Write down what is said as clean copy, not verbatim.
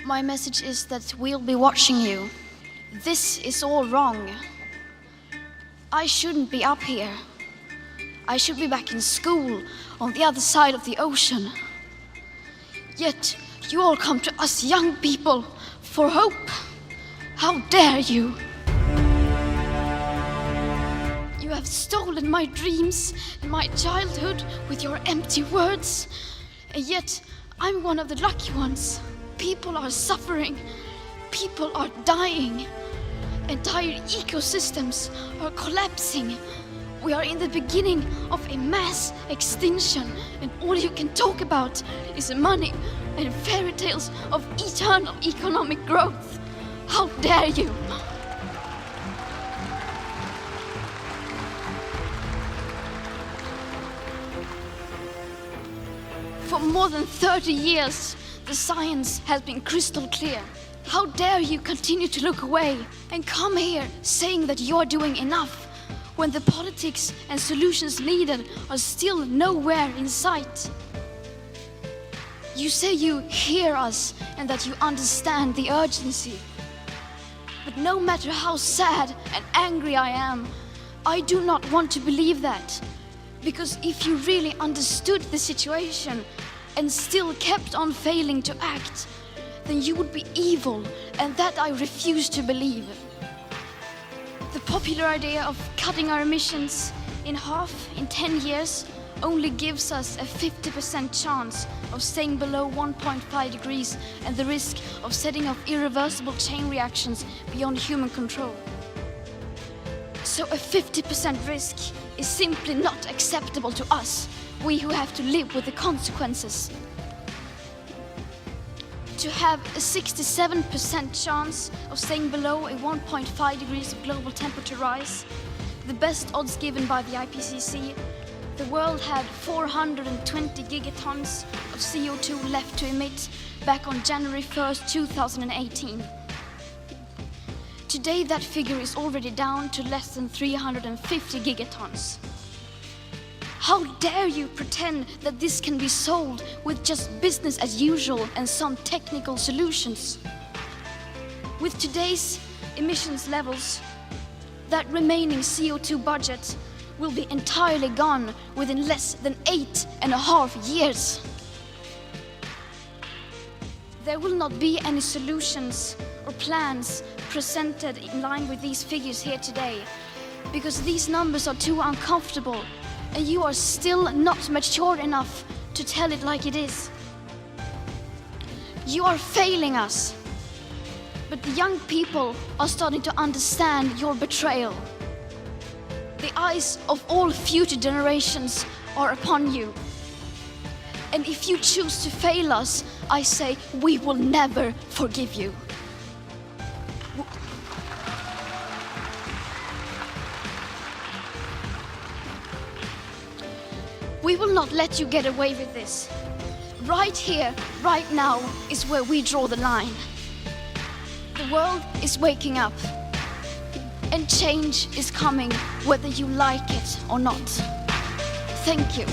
My message is that we'll be watching you. This is all wrong. I shouldn't be up here. I should be back in school on the other side of the ocean. Yet you all come to us young people for hope. How dare you? You have stolen my dreams and my childhood with your empty words. And yet I'm one of the lucky ones. People are suffering. People are dying. Entire ecosystems are collapsing. We are in the beginning of a mass extinction, and all you can talk about is money and fairy tales of eternal economic growth. How dare you? For more than 30 years, the science has been crystal clear. How dare you continue to look away and come here saying that you're doing enough when the politics and solutions needed are still nowhere in sight? You say you hear us and that you understand the urgency. But no matter how sad and angry I am, I do not want to believe that. Because if you really understood the situation and still kept on failing to act, then you would be evil, and that I refuse to believe. The popular idea of cutting our emissions in half in 10 years only gives us a 50% chance of staying below 1.5 degrees and the risk of setting off irreversible chain reactions beyond human control. So a 50% risk is simply not acceptable to us, we who have to live with the consequences. To have a 67% chance of staying below a 1.5 degrees of global temperature rise, the best odds given by the IPCC, the world had 420 gigatons of CO2 left to emit back on January 1st, 2018. Today that figure is already down to less than 350 gigatons. How dare you pretend that this can be solved with just business as usual and some technical solutions? With today's emissions levels, that remaining CO2 budget will be entirely gone within less than 8.5 years. There will not be any solutions or plans presented in line with these figures here today, because these numbers are too uncomfortable. And you are still not mature enough to tell it like it is. You are failing us. But the young people are starting to understand your betrayal. The eyes of all future generations are upon you. And if you choose to fail us, I say we will never forgive you. We will not let you get away with this. Right here, right now, is where we draw the line. The world is waking up, and change is coming whether you like it or not. Thank you.